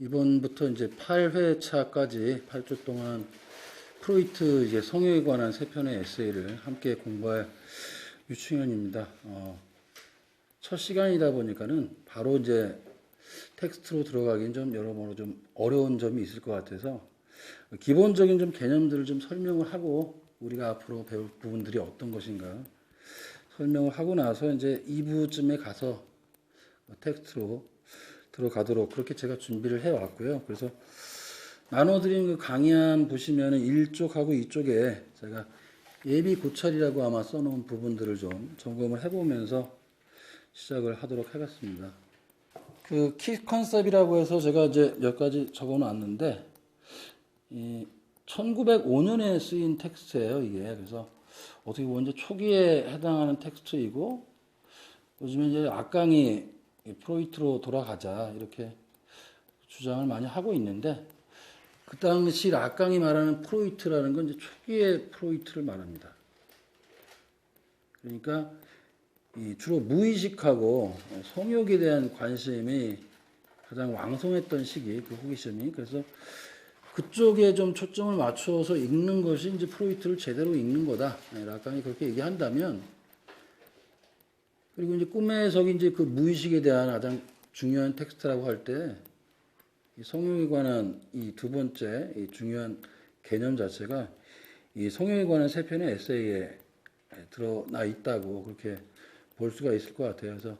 이번부터 이제 8회차까지 8주 동안 프로이트 이제 성형에 관한 세 편의 에세이를 함께 공부할 유충현입니다. 첫 시간이다 보니까는 바로 이제 텍스트로 들어가긴 좀 여러모로 좀 어려운 점이 있을 것 같아서 기본적인 좀 개념들을 좀 설명을 하고 우리가 앞으로 배울 부분들이 어떤 것인가 설명을 하고 나서 이제 2부쯤에 가서 텍스트로 들어가도록 그렇게 제가 준비를 해왔고요. 그래서 나눠드린 그 강의안 보시면은 1쪽하고 2쪽에 제가 예비 고찰이라고 아마 써놓은 부분들을 좀 점검을 해보면서 시작을 하도록 하겠습니다. 그 키 컨셉이라고 해서 제가 이제 몇 가지 적어놨는데, 1905년에 쓰인 텍스트예요, 이게. 그래서 어떻게 보면 이제 초기에 해당하는 텍스트이고, 요즘에 이제 악강이 프로이트로 돌아가자 이렇게 주장을 많이 하고 있는데, 그 당시 악강이 말하는 프로이트라는 건 이제 초기의 프로이트를 말합니다. 그러니까 주로 무의식하고 성욕에 대한 관심이 가장 왕성했던 시기, 그 호기심이. 그래서 그쪽에 좀 초점을 맞춰서 읽는 것이 이제 프로이트를 제대로 읽는 거다. 락강이 그렇게 얘기한다면, 그리고 이제 꿈의 해석이 이제 그 무의식에 대한 가장 중요한 텍스트라고 할 때, 성욕에 관한 이 두 번째 이 중요한 개념 자체가 이 성욕에 관한 세 편의 에세이에 드러나 있다고 그렇게 볼 수가 있을 것 같아요. 그래서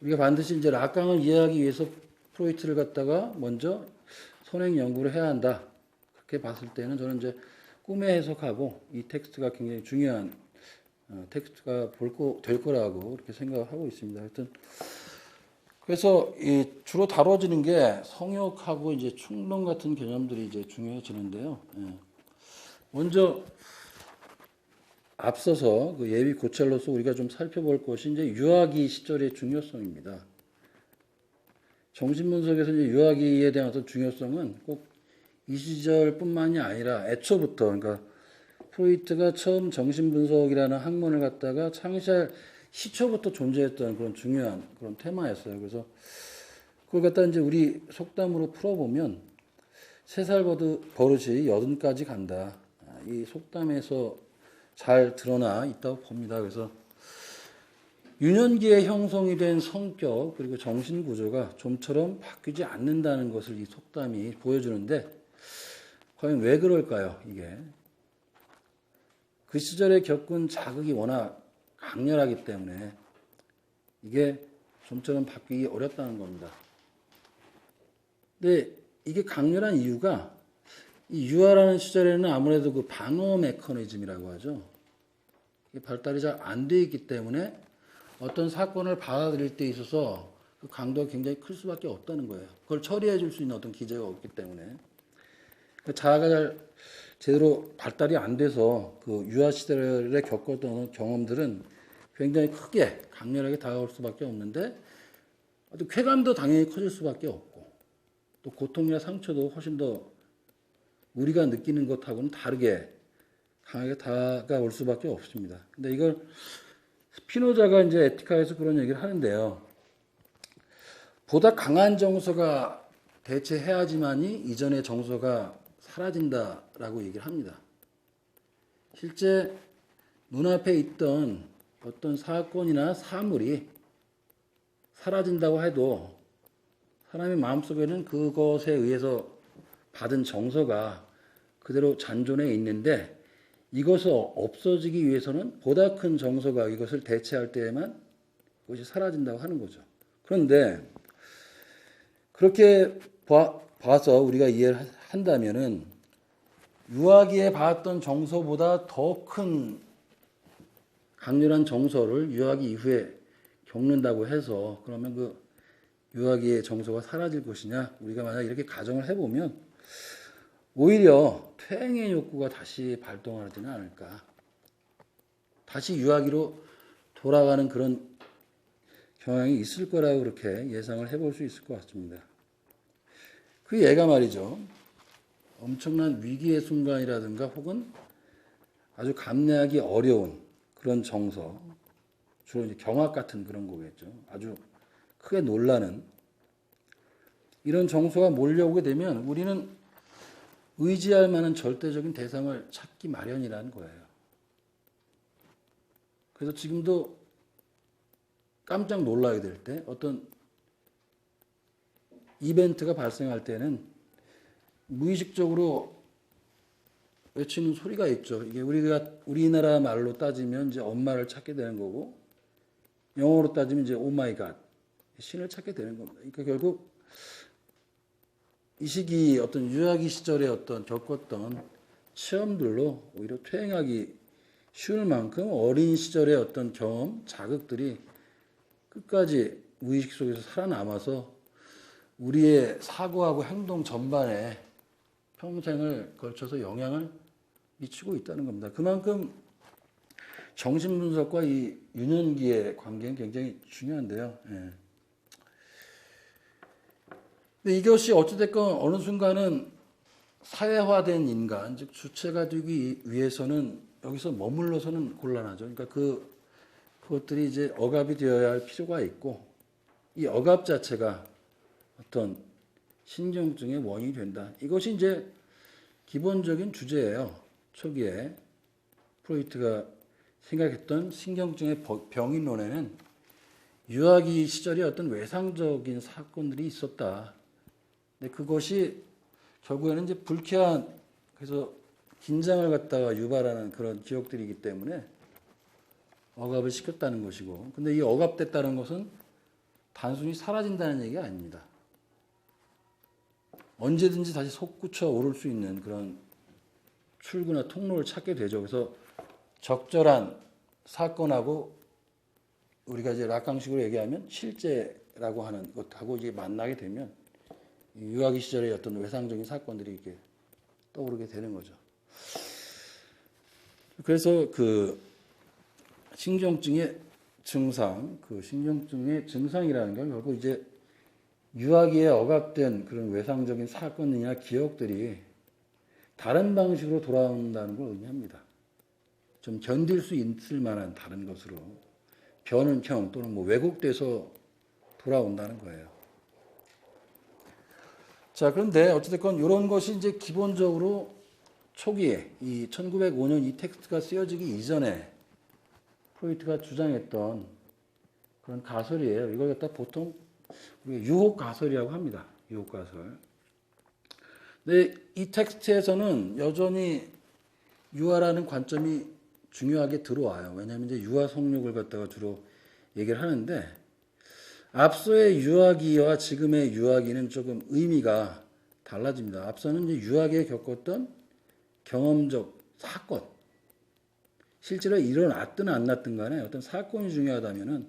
우리가 반드시 이제 락강을 이해하기 위해서 프로이트를 갖다가 먼저 선행 연구를 해야 한다. 그렇게 봤을 때는 저는 이제 꿈의 해석하고 이 텍스트가 굉장히 중요한 텍스트가 될 거라고 그렇게 생각을 하고 있습니다. 하여튼 그래서 주로 다뤄지는 게 성욕하고 이제 충동 같은 개념들이 이제 중요해지는데요. 먼저 앞서서 그 예비 고찰로서 우리가 좀 살펴볼 것이 이제 유아기 시절의 중요성입니다. 정신분석에서 이제 유아기에 대한 어떤 중요성은 꼭 이 시절뿐만이 아니라 애초부터, 그러니까 프로이트가 처음 정신분석이라는 학문을 갖다가 창시할 시초부터 존재했던 그런 중요한 그런 테마였어요. 그래서 그걸 갖다 이제 우리 속담으로 풀어보면 3살 버릇이 80까지 간다. 이 속담에서 잘 드러나 있다고 봅니다. 그래서 유년기에 형성이 된 성격 그리고 정신 구조가 좀처럼 바뀌지 않는다는 것을 이 속담이 보여주는데, 과연 왜 그럴까요? 이게 그 시절에 겪은 자극이 워낙 강렬하기 때문에 이게 좀처럼 바뀌기 어렵다는 겁니다. 근데 이게 강렬한 이유가 이 유아라는 시절에는 아무래도 그 방어 메커니즘이라고 하죠. 이게 발달이 잘 안 돼 있기 때문에 어떤 사건을 받아들일 때 있어서 그 강도가 굉장히 클 수밖에 없다는 거예요. 그걸 처리해 줄 수 있는 어떤 기제가 없기 때문에. 자아가 잘 제대로 발달이 안 돼서 그 유아 시절에 겪었던 경험들은 굉장히 크게 강렬하게 다가올 수밖에 없는데, 또 쾌감도 당연히 커질 수밖에 없고, 또 고통이나 상처도 훨씬 더 우리가 느끼는 것하고는 다르게 강하게 다가올 수밖에 없습니다. 근데 이걸 스피노자가 이제 에티카에서 그런 얘기를 하는데요. 보다 강한 정서가 대체해야지만이 이전의 정서가 사라진다라고 얘기를 합니다. 실제 눈앞에 있던 어떤 사건이나 사물이 사라진다고 해도 사람의 마음속에는 그것에 의해서 받은 정서가 그대로 잔존해 있는데, 이것이 없어지기 위해서는 보다 큰 정서가 이것을 대체할 때에만 그것이 사라진다고 하는 거죠. 그런데 그렇게 봐서 우리가 이해를 한다면은 유아기에 받았던 정서보다 더 큰 강렬한 정서를 유아기 이후에 겪는다고 해서 그러면 그 유아기의 정서가 사라질 것이냐? 우리가 만약 이렇게 가정을 해보면 오히려 퇴행의 욕구가 다시 발동하지는 않을까. 다시 유아기로 돌아가는 그런 경향이 있을 거라고 그렇게 예상을 해볼 수 있을 것 같습니다. 그 예가 말이죠. 엄청난 위기의 순간이라든가 혹은 아주 감내하기 어려운 그런 정서, 주로 이제 경악 같은 그런 거겠죠. 아주 크게 놀라는 이런 정서가 몰려오게 되면 우리는 의지할 만한 절대적인 대상을 찾기 마련이라는 거예요. 그래서 지금도 깜짝 놀라게 될 때 어떤 이벤트가 발생할 때는 무의식적으로 외치는 소리가 있죠. 이게 우리나라 말로 따지면 이제 엄마를 찾게 되는 거고, 영어로 따지면 이제 오 마이 갓, 신을 찾게 되는 겁니다. 그러니까 결국 이 시기 어떤 유아기 시절에 어떤 겪었던 체험들로 오히려 퇴행하기 쉬울 만큼 어린 시절의 어떤 경험, 자극들이 끝까지 무의식 속에서 살아남아서 우리의 사고하고 행동 전반에 평생을 걸쳐서 영향을 미치고 있다는 겁니다. 그만큼 정신분석과 이 유년기의 관계는 굉장히 중요한데요. 예. 근데 이것이 어찌됐건 어느 순간은 사회화된 인간, 즉 주체가 되기 위해서는 여기서 머물러서는 곤란하죠. 그러니까 그것들이 이제 억압이 되어야 할 필요가 있고, 이 억압 자체가 어떤 신경증의 원인이 된다. 이것이 이제 기본적인 주제예요. 초기에 프로이트가 생각했던 신경증의 병인론에는 유아기 시절에 어떤 외상적인 사건들이 있었다. 근데 그것이 결국에는 이제 불쾌한, 그래서 긴장을 갖다가 유발하는 그런 기억들이기 때문에 억압을 시켰다는 것이고, 근데 이 억압됐다는 것은 단순히 사라진다는 얘기가 아닙니다. 언제든지 다시 솟구쳐 오를 수 있는 그런 출구나 통로를 찾게 되죠. 그래서 적절한 사건하고 우리가 이제 락강식으로 얘기하면 실제라고 하는 것하고 이제 만나게 되면 유아기 시절의 어떤 외상적인 사건들이 이렇게 떠오르게 되는 거죠. 그래서 그 신경증의 증상, 그 신경증의 증상이라는 건 결국 이제 유아기에 억압된 그런 외상적인 사건이나 기억들이 다른 방식으로 돌아온다는 걸 의미합니다. 좀 견딜 수 있을 만한 다른 것으로 변형형 또는 뭐 왜곡돼서 돌아온다는 거예요. 자, 그런데 어찌됐건 이런 것이 이제 기본적으로 초기에 이 1905년 이 텍스트가 쓰여지기 이전에 프로이트가 주장했던 그런 가설이에요. 이걸 갖다 보통 우리가 유혹 가설이라고 합니다. 유혹 가설. 근데 이 텍스트에서는 여전히 유아라는 관점이 중요하게 들어와요. 왜냐하면 이제 유아 성욕을 갖다가 주로 얘기를 하는데, 앞서의 유아기와 지금의 유아기는 조금 의미가 달라집니다. 앞서는 이제 유아기에 겪었던 경험적 사건, 실제로 일어났든 안 났든 간에 어떤 사건이 중요하다면은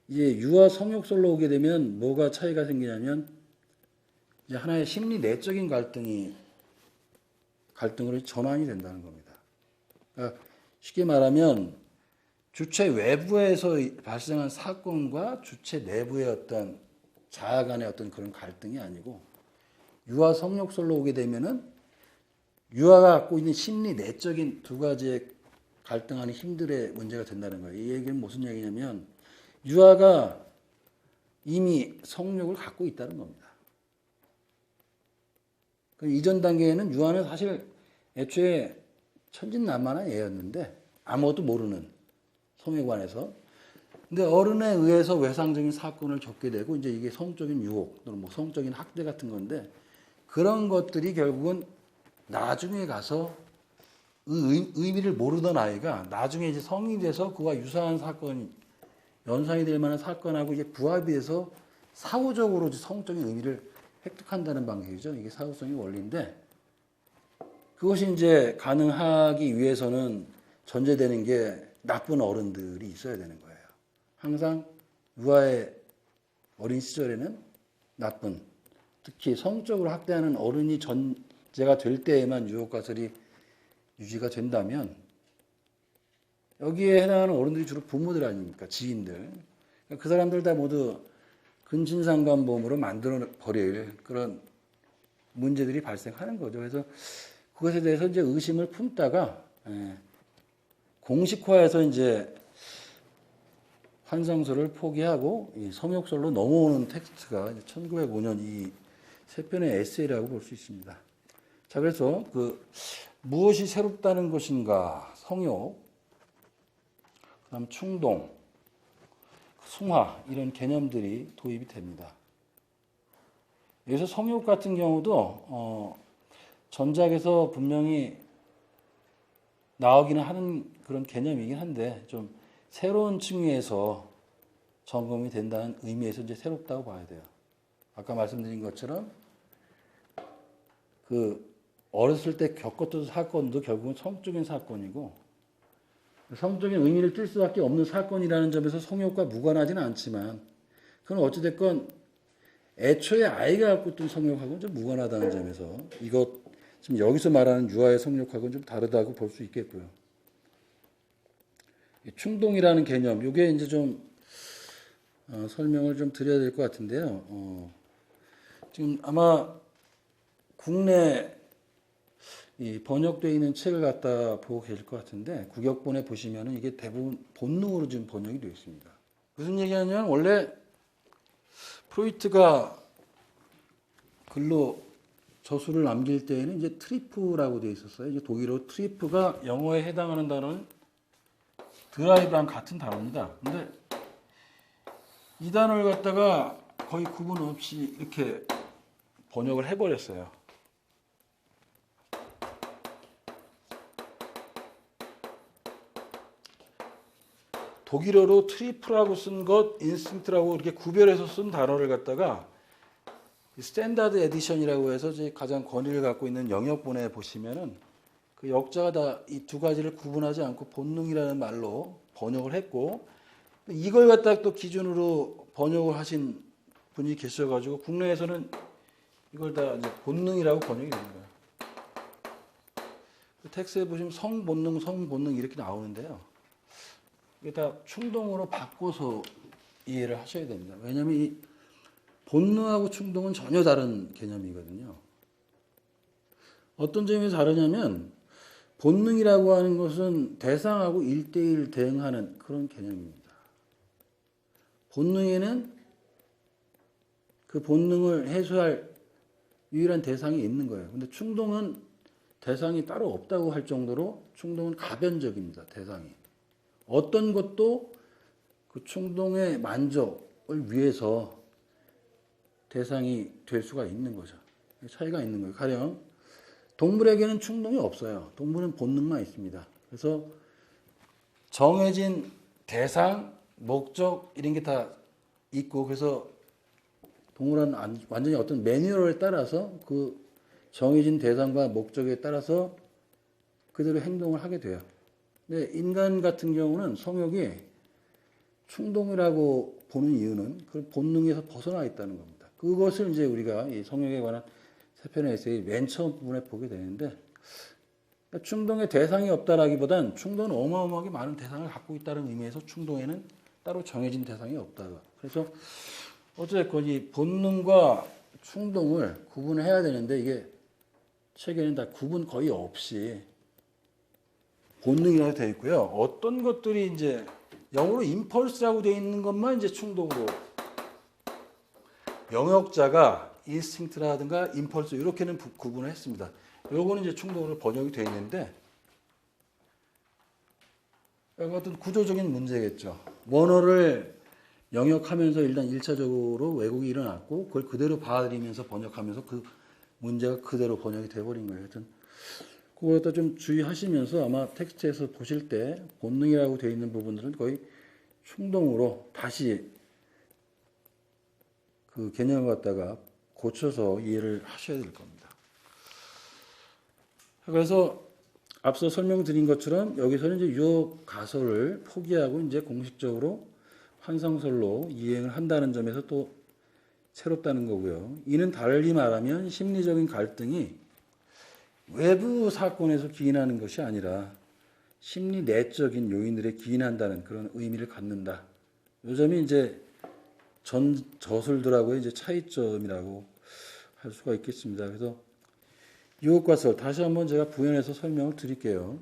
이제 유아 성욕설로 오게 되면 뭐가 차이가 생기냐면 이제 하나의 심리 내적인 갈등으로 전환이 된다는 겁니다. 그러니까 쉽게 말하면 주체 외부에서 발생한 사건과 주체 내부의 어떤 자아 간의 어떤 그런 갈등이 아니고 유아 성욕설로 오게 되면은 유아가 갖고 있는 심리 내적인 두 가지의 갈등하는 힘들의 문제가 된다는 거예요. 이 얘기는 무슨 얘기냐면 유아가 이미 성욕을 갖고 있다는 겁니다. 이전 단계에는 유아는 사실 애초에 천진난만한 애였는데 아무것도 모르는 성에 관해서. 근데 어른에 의해서 외상적인 사건을 겪게 되고 이제 이게 성적인 유혹 또는 뭐 성적인 학대 같은 건데, 그런 것들이 결국은 나중에 가서 의미를 모르던 아이가 나중에 이제 성인이 돼서 그와 유사한 사건, 연상이 될 만한 사건하고 이제 부합이 돼서 사후적으로 성적인 의미를 획득한다는 방식이죠. 이게 사후성의 원리인데, 그것이 이제 가능하기 위해서는 전제되는 게 나쁜 어른들이 있어야 되는 거예요. 항상 유아의 어린 시절에는 나쁜, 특히 성적으로 학대하는 어른이 전제가 될 때에만 유혹가설이 유지가 된다면, 여기에 해당하는 어른들이 주로 부모들 아닙니까? 지인들. 그 사람들 다 모두 근친상간범으로 만들어버릴 그런 문제들이 발생하는 거죠. 그래서 그것에 대해서 이제 의심을 품다가 공식화해서 이제 환상설을 포기하고 이 성욕설로 넘어오는 텍스트가 1905년 이 세 편의 에세이라고 볼 수 있습니다. 자, 그래서 무엇이 새롭다는 것인가? 성욕, 그다음 충동, 숭화 이런 개념들이 도입이 됩니다. 여기서 성욕 같은 경우도 전작에서 분명히 나오기는 하는 그런 개념이긴 한데 좀 새로운 층위에서 점검이 된다는 의미에서 이제 새롭다고 봐야 돼요. 아까 말씀드린 것처럼 어렸을 때 겪었던 사건도 결국은 성적인 사건이고 성적인 의미를 띌 수밖에 없는 사건이라는 점에서 성욕과 무관하지는 않지만 그건 어찌됐건 애초에 아이가 갖고 있던 성욕하고는 좀 무관하다는 점에서 이것 지금 여기서 말하는 유아의 성욕하고는 좀 다르다고 볼 수 있겠고요. 충동이라는 개념, 이게 이제 좀 설명을 좀 드려야 될 것 같은데요. 지금 아마 국내 이 번역되어 있는 책을 갖다 보고 계실 것 같은데 국역본에 보시면은 이게 대부분 본능으로 지금 번역이 되어 있습니다. 무슨 얘기하냐면 원래 프로이트가 글로 저술을 남길 때에는 이제 트리프라고 되어 있었어요. 이제 독일어 트리프가 영어에 해당하는 단어는 드라이브랑 같은 단어입니다. 근데 이 단어를 갖다가 거의 구분 없이 이렇게 번역을 해버렸어요. 독일어로 트리프라고 쓴 것, 인스팅트라고 이렇게 구별해서 쓴 단어를 갖다가 스탠다드 에디션이라고 해서 가장 권위를 갖고 있는 영역본에 보시면은 그 역자가 다 이 두 가지를 구분하지 않고 본능이라는 말로 번역을 했고 이걸 갖다 또 기준으로 번역을 하신 분이 계셔가지고 국내에서는 이걸 다 이제 본능이라고 번역이 됩니다. 텍스트에 보시면 성본능 이렇게 나오는데요. 이게 다 충동으로 바꿔서 이해를 하셔야 됩니다. 왜냐하면 이 본능하고 충동은 전혀 다른 개념이거든요. 어떤 점에서 다르냐면 본능이라고 하는 것은 대상하고 1대1 대응하는 그런 개념입니다. 본능에는 그 본능을 해소할 유일한 대상이 있는 거예요. 근데 충동은 대상이 따로 없다고 할 정도로 충동은 가변적입니다. 대상이. 어떤 것도 그 충동의 만족을 위해서 대상이 될 수가 있는 거죠. 차이가 있는 거예요. 가령 동물에게는 충동이 없어요. 동물은 본능만 있습니다. 그래서 정해진 대상, 목적 이런 게 다 있고 그래서 동물은 완전히 어떤 매뉴얼에 따라서 그 정해진 대상과 목적에 따라서 그대로 행동을 하게 돼요. 근데 인간 같은 경우는 성욕이 충동이라고 보는 이유는 그 본능에서 벗어나 있다는 겁니다. 그것을 이제 우리가 이 성욕에 관한 세 편의 에세이 맨 처음 부분에 보게 되는데 충동의 대상이 없다라기보단 충동은 어마어마하게 많은 대상을 갖고 있다는 의미에서 충동에는 따로 정해진 대상이 없다. 그래서 어쨌건 이 본능과 충동을 구분해야 되는데 이게 책에는 다 구분 거의 없이 본능이라고 되어 있고요. 어떤 것들이 이제 영어로 임펄스라고 되어 있는 것만 이제 충동으로 영역자가 인스팅트라든가 임펄스 이렇게는 구분을 했습니다. 요거는 이제 충동으로 번역이 되어 있는데 어떤 구조적인 문제겠죠. 원어를 영역하면서 일단 1차적으로 왜곡이 일어났고 그걸 그대로 받아들이면서 번역하면서 그 문제가 그대로 번역이 돼버린 거예요. 하여튼 그걸 갖다 좀 주의하시면서 아마 텍스트에서 보실 때 본능이라고 되어 있는 부분들은 거의 충동으로 다시 그 개념을 갖다가 고쳐서 이해를 하셔야 될 겁니다. 그래서 앞서 설명드린 것처럼 여기서는 이제 유혹 가설을 포기하고 이제 공식적으로 환상설로 이행을 한다는 점에서 또 새롭다는 거고요. 이는 달리 말하면 심리적인 갈등이 외부 사건에서 기인하는 것이 아니라 심리 내적인 요인들에 기인한다는 그런 의미를 갖는다. 이 점이 이제 전 저술들하고의 이제 차이점이라고 할 수가 있겠습니다. 그래서 유혹과설 다시 한번 제가 부연해서 설명을 드릴게요.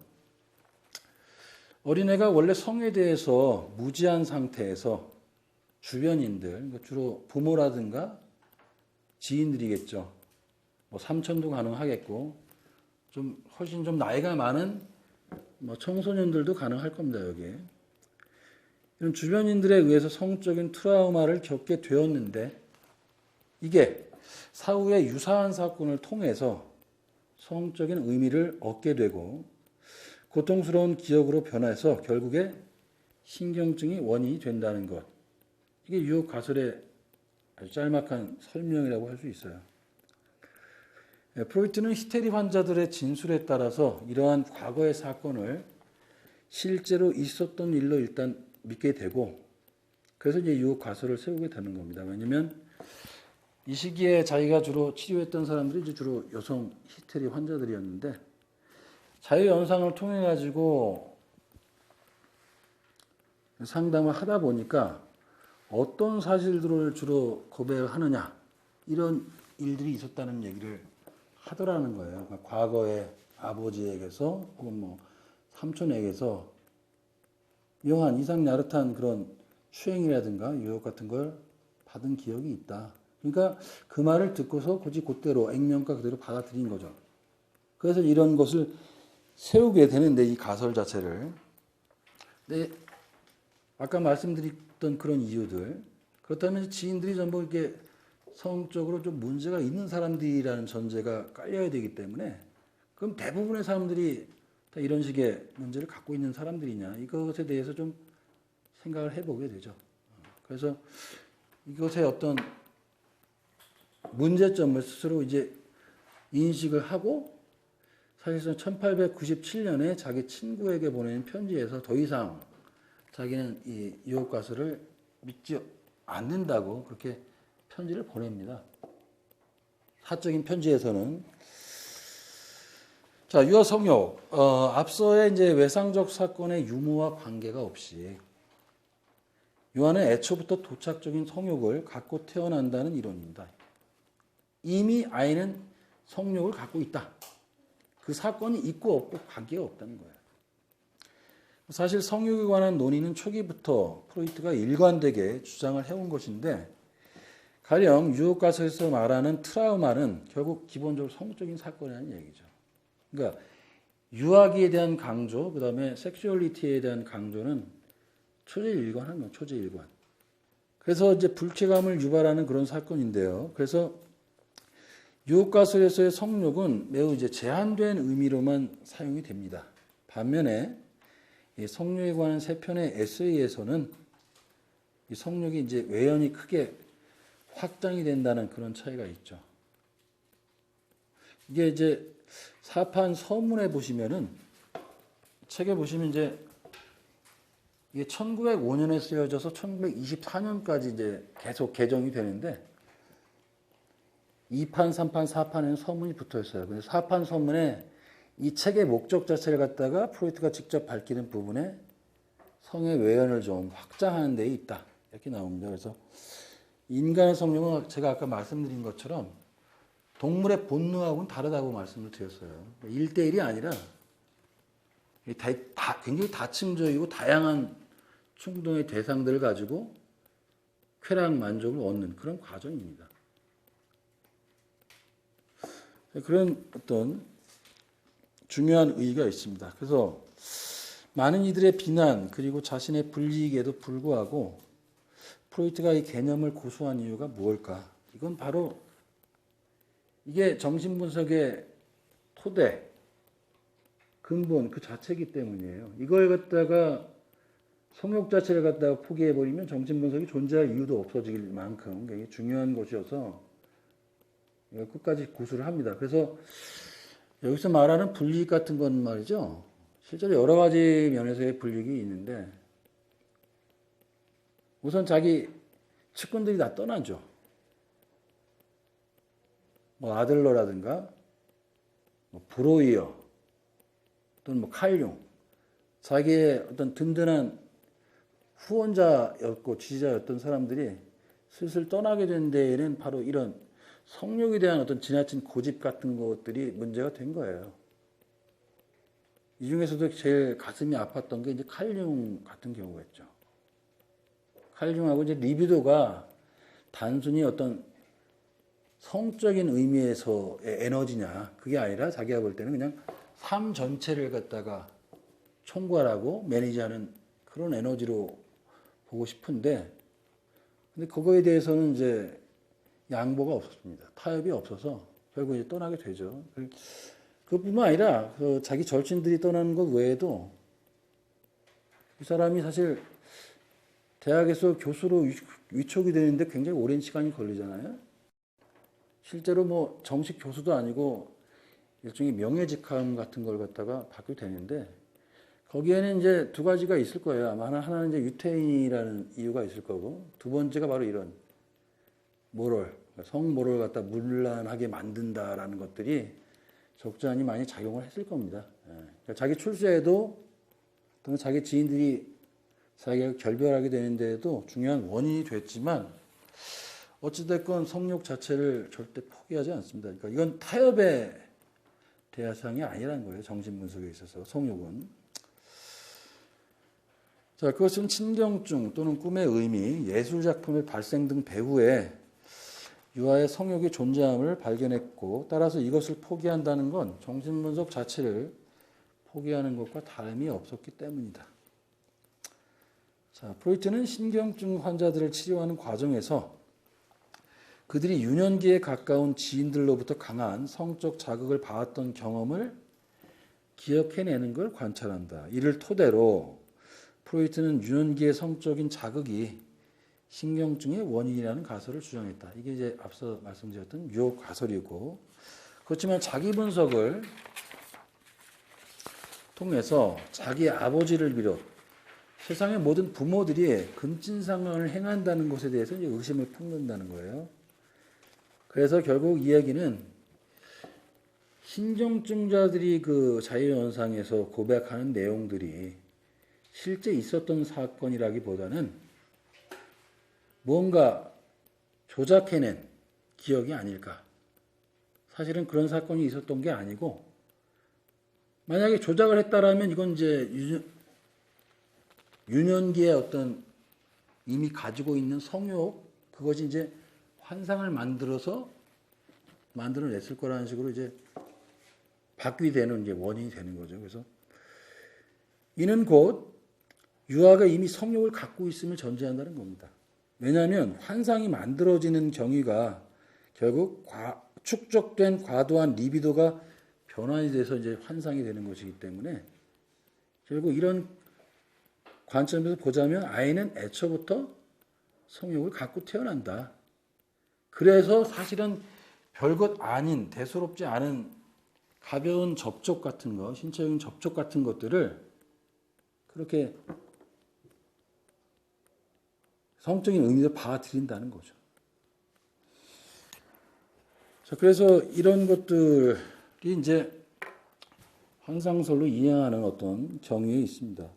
어린애가 원래 성에 대해서 무지한 상태에서 주변인들, 그러니까 주로 부모라든가 지인들이겠죠. 뭐 삼촌도 가능하겠고, 좀 훨씬 좀 나이가 많은 뭐 청소년들도 가능할 겁니다, 여기에. 이런 주변인들에 의해서 성적인 트라우마를 겪게 되었는데, 이게 사후에 유사한 사건을 통해서 성적인 의미를 얻게 되고, 고통스러운 기억으로 변해서 결국에 신경증이 원인이 된다는 것. 이게 유혹 가설의 아주 짤막한 설명이라고 할 수 있어요. 프로이트는 히스테리 환자들의 진술에 따라서 이러한 과거의 사건을 실제로 있었던 일로 일단 믿게 되고, 그래서 이제 유혹 가설을 세우게 되는 겁니다. 왜냐하면 이 시기에 자기가 주로 치료했던 사람들이 이제 주로 여성 히스테리 환자들이었는데, 자유 연상을 통해 가지고 상담을 하다 보니까 어떤 사실들을 주로 고백을 하느냐, 이런 일들이 있었다는 얘기를 하더라는 거예요. 그러니까 과거에 아버지에게서 혹은 뭐 삼촌에게서 묘한 이상야릇한 그런 추행이라든가 유혹 같은 걸 받은 기억이 있다. 그러니까 그 말을 듣고서 굳이 그대로 액면가 그대로 받아들인 거죠. 그래서 이런 것을 세우게 되는데, 이 가설 자체를. 근데 아까 말씀드렸던 그런 이유들, 그렇다면 지인들이 전부 이렇게 성적으로 좀 문제가 있는 사람들이라는 전제가 깔려야 되기 때문에, 그럼 대부분의 사람들이 다 이런 식의 문제를 갖고 있는 사람들이냐, 이것에 대해서 좀 생각을 해보게 되죠. 그래서 이것의 어떤 문제점을 스스로 이제 인식을 하고, 사실상 1897년에 자기 친구에게 보낸 편지에서 더 이상 자기는 이 유혹 가설을 믿지 않는다고 그렇게 편지를 보냅니다. 사적인 편지에서는. 자, 유아 성욕. 앞서의 이제 외상적 사건의 유무와 관계가 없이 유아는 애초부터 도착적인 성욕을 갖고 태어난다는 이론입니다. 이미 아이는 성욕을 갖고 있다. 그 사건이 있고 없고 관계가 없다는 거예요. 사실 성욕에 관한 논의는 초기부터 프로이트가 일관되게 주장을 해온 것인데, 가령 유혹 가설에서 말하는 트라우마는 결국 기본적으로 성적인 사건이라는 얘기죠. 그러니까 유아기에 대한 강조, 그 다음에 섹슈얼리티에 대한 강조는 초제일관한 건 초제일관. 그래서 이제 불쾌감을 유발하는 그런 사건인데요. 그래서 유혹 가설에서의 성욕은 매우 이제 제한된 의미로만 사용이 됩니다. 반면에 이 성욕에 관한 세 편의 에세이에서는 이 성욕이 이제 외연이 크게 확장이 된다는 그런 차이가 있죠. 이게 이제 사판 서문에 보시면은, 책에 보시면 이제 이게 1905년에 쓰여져서 1924년까지 이제 계속 개정이 되는데, 2판, 3판, 4판에는 서문이 붙어 있어요. 근데 4판 서문에 이 책의 목적 자체를 갖다가 프로이트가 직접 밝히는 부분에 성의 외연을 좀 확장하는 데에 있다, 이렇게 나옵니다. 그래서 인간의 성욕은 제가 아까 말씀드린 것처럼 동물의 본능하고는 다르다고 말씀을 드렸어요. 1대1이 아니라 굉장히 다층적이고 다양한 충동의 대상들을 가지고 쾌락 만족을 얻는 그런 과정입니다. 그런 어떤 중요한 의의가 있습니다. 그래서 많은 이들의 비난 그리고 자신의 불이익에도 불구하고 프로이트가 이 개념을 고수한 이유가 무엇일까? 이건 바로 이게 정신분석의 토대, 근본 그 자체이기 때문이에요. 이걸 갖다가 성욕 자체를 갖다가 포기해버리면 정신분석이 존재할 이유도 없어질 만큼 굉장히 중요한 것이어서 끝까지 고수를 합니다. 그래서 여기서 말하는 불이익 같은 건 말이죠. 실제로 여러 가지 면에서의 불이익이 있는데, 우선 자기 측근들이 다 떠나죠. 뭐 아들러라든가, 뭐 브로이어, 또는 뭐 칼융, 자기의 어떤 든든한 후원자였고 지지자였던 사람들이 슬슬 떠나게 된 데에는 바로 이런 성욕에 대한 어떤 지나친 고집 같은 것들이 문제가 된 거예요. 이 중에서도 제일 가슴이 아팠던 게 이제 칼륨 같은 경우였죠. 칼륨하고 이제 리비도가 단순히 어떤 성적인 의미에서의 에너지냐, 그게 아니라 자기가 볼 때는 그냥 삶 전체를 갖다가 총괄하고 매니지하는 그런 에너지로 보고 싶은데, 근데 그거에 대해서는 이제 양보가 없었습니다. 타협이 없어서 결국 이제 떠나게 되죠. 그뿐만 아니라 그 자기 절친들이 떠나는 것 외에도 이 사람이 사실 대학에서 교수로 위촉이 되는데 굉장히 오랜 시간이 걸리잖아요. 실제로 뭐 정식 교수도 아니고 일종의 명예직함 같은 걸 갖다가 받게 되는데, 거기에는 이제 두 가지가 있을 거예요. 아마 하나는 이제 유태인이라는 이유가 있을 거고, 두 번째가 바로 이런 모럴, 성모럴 갖다 문란하게 만든다라는 것들이 적잖이 많이 작용을 했을 겁니다. 그러니까 자기 출세에도 또는 자기 지인들이 자기가 결별하게 되는데도 중요한 원인이 됐지만, 어찌됐건 성욕 자체를 절대 포기하지 않습니다. 그러니까 이건 타협의 대상이 아니라는 거예요. 정신분석에 있어서 성욕은. 자, 그것은 친경증 또는 꿈의 의미, 예술작품의 발생 등 배후에 유아의 성욕이 존재함을 발견했고, 따라서 이것을 포기한다는 건 정신분석 자체를 포기하는 것과 다름이 없었기 때문이다. 자, 프로이트는 신경증 환자들을 치료하는 과정에서 그들이 유년기에 가까운 지인들로부터 강한 성적 자극을 받았던 경험을 기억해내는 걸 관찰한다. 이를 토대로 프로이트는 유년기의 성적인 자극이 신경증의 원인이라는 가설을 주장했다. 이게 이제 앞서 말씀드렸던 유혹 가설이고, 그렇지만 자기 분석을 통해서 자기 아버지를 비롯 세상의 모든 부모들이 근친상간을 행한다는 것에 대해서 이제 의심을 품는다는 거예요. 그래서 결국 이 얘기는 신경증자들이 그 자유연상에서 고백하는 내용들이 실제 있었던 사건이라기보다는 뭔가 조작해낸 기억이 아닐까. 사실은 그런 사건이 있었던 게 아니고, 만약에 조작을 했다라면 이건 이제 유년기에 어떤 이미 가지고 있는 성욕, 그것이 이제 환상을 만들어냈을 거라는 식으로 이제 바뀌되는 이제 원인이 되는 거죠. 그래서 이는 곧 유아가 이미 성욕을 갖고 있음을 전제한다는 겁니다. 왜냐하면 환상이 만들어지는 경위가 결국 축적된 과도한 리비도가 변환이 돼서 이제 환상이 되는 것이기 때문에, 결국 이런 관점에서 보자면 아이는 애초부터 성욕을 갖고 태어난다. 그래서 사실은 별것 아닌, 대수롭지 않은 가벼운 접촉 같은 거, 신체적인 접촉 같은 것들을 그렇게 성적인 의미로 받아들인다는 거죠. 자, 그래서 이런 것들이 이제 환상설로 이해하는 어떤 경위에 있습니다.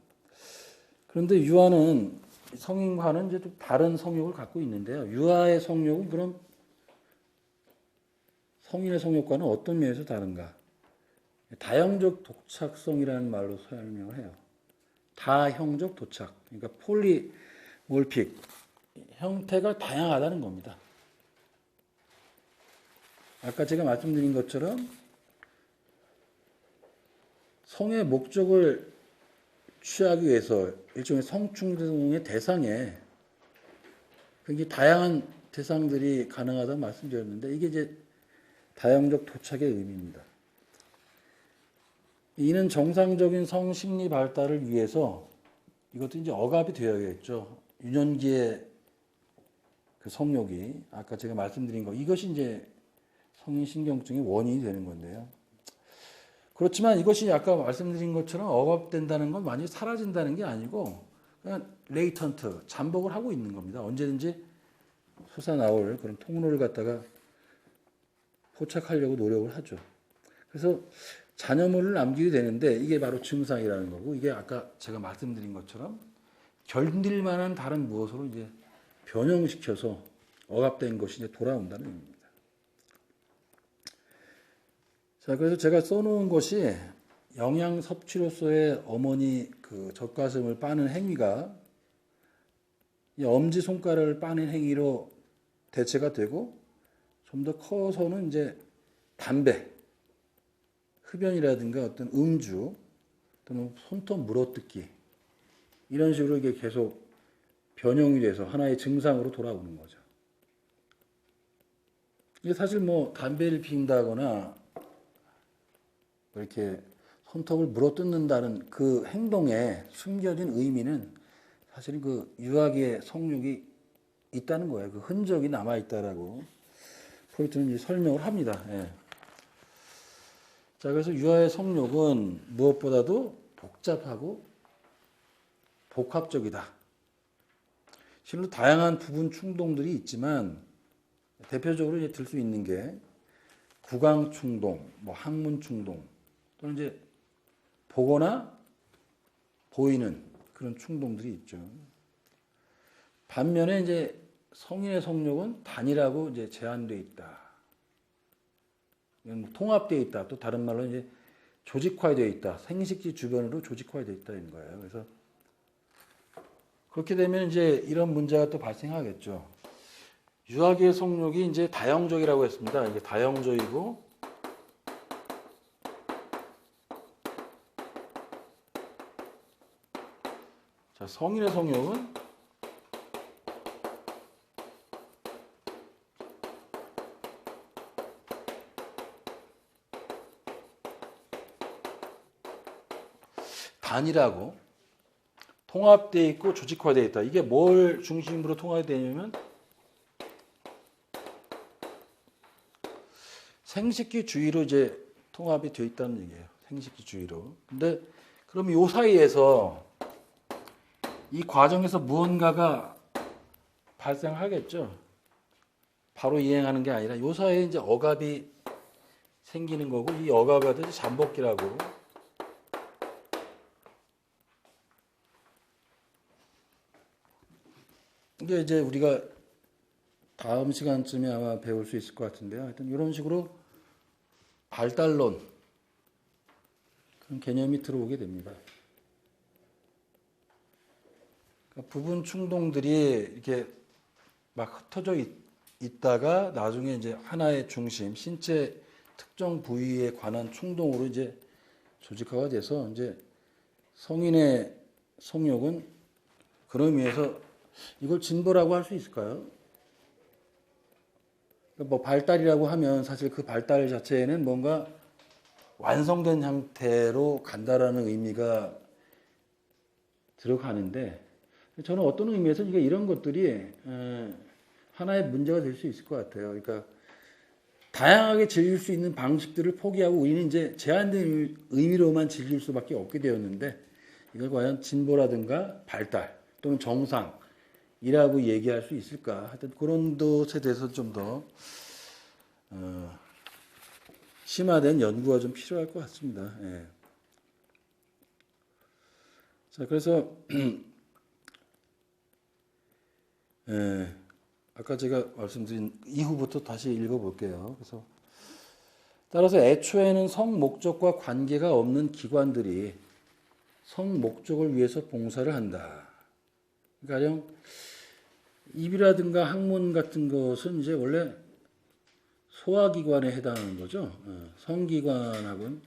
그런데 유아는, 성인과는 이제 좀 다른 성욕을 갖고 있는데요. 유아의 성욕은 그럼 성인의 성욕과는 어떤 면에서 다른가? 다형적 도착성이라는 말로 설명을 해요. 다형적 도착, 그러니까 폴리몰픽, 형태가 다양하다는 겁니다. 아까 제가 말씀드린 것처럼 성의 목적을 취하기 위해서 일종의 성충동의 대상에 굉장히 다양한 대상들이 가능하다고 말씀드렸는데, 이게 이제 다형적 도착의 의미입니다. 이는 정상적인 성심리 발달을 위해서, 이것도 이제 억압이 되어야겠죠. 유년기의 그 성욕이, 아까 제가 말씀드린 거, 이것이 이제 성인 신경증의 원인이 되는 건데요. 그렇지만 이것이 아까 말씀드린 것처럼 억압된다는 건 완전히 사라진다는 게 아니고, 그냥 레이턴트, 잠복을 하고 있는 겁니다. 언제든지 솟아나올 그런 통로를 갖다가 포착하려고 노력을 하죠. 그래서 잔여물을 남기게 되는데, 이게 바로 증상이라는 거고, 이게 아까 제가 말씀드린 것처럼 견딜 만한 다른 무엇으로 이제 변형시켜서 억압된 것이 이제 돌아온다는 의미입니다. 자, 그래서 제가 써놓은 것이 영양 섭취로서의 어머니 그 젖가슴을 빠는 행위가 이 엄지 손가락을 빠는 행위로 대체가 되고 좀 더 커서는 이제 담배, 흡연이라든가 어떤 음주 또는 손톱 물어뜯기 이런 식으로 이게 계속 변형이 돼서 하나의 증상으로 돌아오는 거죠. 이게 사실 뭐 담배를 피운다거나 이렇게 손톱을 물어뜯는다는 그 행동에 숨겨진 의미는 사실은 그 유아기의 성욕이 있다는 거예요. 그 흔적이 남아있다라고 프로이트는 설명을 합니다. 예. 자, 그래서 유아의 성욕은 무엇보다도 복잡하고 복합적이다. 실로 다양한 부분 충동들이 있지만 대표적으로 이제 들 수 있는 게 구강 충동, 뭐 항문 충동 또는 이제 보거나 보이는 그런 충동들이 있죠. 반면에 이제 성인의 성욕은 단일하고 이제 제한되어 있다. 이건 통합되어 있다. 또 다른 말로 이제 조직화되어 있다. 생식기 주변으로 조직화되어 있다 이런 거예요. 그래서 그렇게 되면 이제 이런 문제가 또 발생하겠죠. 유아기의 성욕이 이제 다형적이라고 했습니다. 이게 다형적이고 자, 성인의 성욕은 단일하고 통합되어 있고 조직화되어 있다. 이게 뭘 중심으로 통합이 되냐면 생식기 주위로 이제 통합이 되어 있다는 얘기예요. 생식기 주위로. 근데 그럼 이 사이에서 이 과정에서 무언가가 발생하겠죠. 바로 이행하는 게 아니라 이 사이에 이제 억압이 생기는 거고 이 억압이 잠복기라고. 이게 이제 우리가 다음 시간쯤에 아마 배울 수 있을 것 같은데요. 하여튼 이런 식으로 발달론 그런 개념이 들어오게 됩니다. 그러니까 부분 충동들이 이렇게 막 흩어져 있다가 나중에 이제 하나의 중심, 신체 특정 부위에 관한 충동으로 이제 조직화가 돼서 이제 성인의 성욕은 그런 의미에서 이걸 진보라고 할 수 있을까요? 뭐 발달이라고 하면 사실 그 발달 자체에는 뭔가 완성된 형태로 간다라는 의미가 들어가는데 저는 어떤 의미에서 이런 것들이 하나의 문제가 될 수 있을 것 같아요. 그러니까 다양하게 즐길 수 있는 방식들을 포기하고 우리는 이제 제한된 의미로만 즐길 수밖에 없게 되었는데 이걸 과연 진보라든가 발달 또는 정상이라고 얘기할 수 있을까? 하여튼 그런 것에 대해서 좀 더 심화된 연구가 좀 필요할 것 같습니다. 예. 자, 그래서 예, 아까 제가 말씀드린 이후부터 다시 읽어볼게요. 그래서 따라서 애초에는 성 목적과 관계가 없는 기관들이 성 목적을 위해서 봉사를 한다. 가령 입이라든가 항문 같은 것은 이제 원래 소화기관에 해당하는 거죠. 성기관하고는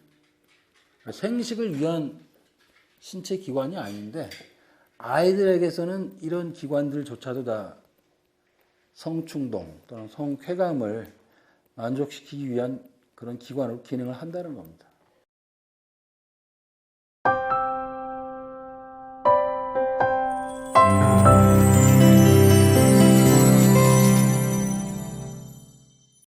생식을 위한 신체 기관이 아닌데 아이들에게서는 이런 기관들조차도 다 성충동 또는 성쾌감을 만족시키기 위한 그런 기관으로 기능을 한다는 겁니다.